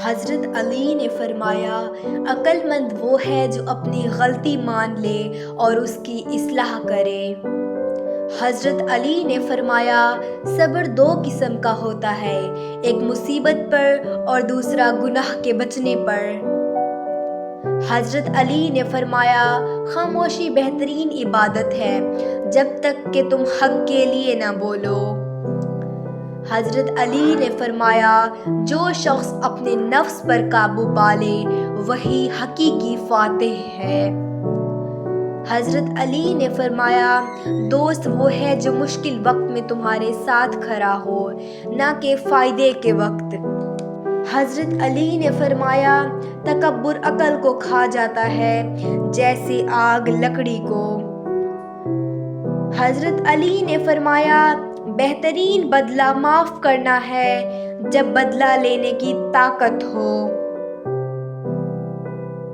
حضرت علی نے فرمایا، عقل مند وہ ہے جو اپنی غلطی مان لے اور اس کی اصلاح کرے۔ حضرت علی نے فرمایا، صبر دو قسم کا ہوتا ہے، ایک مصیبت پر اور دوسرا گناہ کے بچنے پر۔ حضرت علی نے فرمایا، خاموشی بہترین عبادت ہے جب تک کہ تم حق کے لیے نہ بولو۔ حضرت علی نے فرمایا، جو شخص اپنے نفس پر قابو پالے وہی حقیقی فاتح ہے۔ حضرت علی نے فرمایا، دوست وہ ہے جو مشکل وقت میں تمہارے ساتھ کھڑا ہو، نہ کہ فائدے کے وقت۔ حضرت علی نے فرمایا، تکبر عقل کو کھا جاتا ہے جیسے آگ لکڑی کو۔ حضرت علی نے فرمایا، بہترین بدلہ معاف کرنا ہے جب بدلہ لینے کی طاقت ہو۔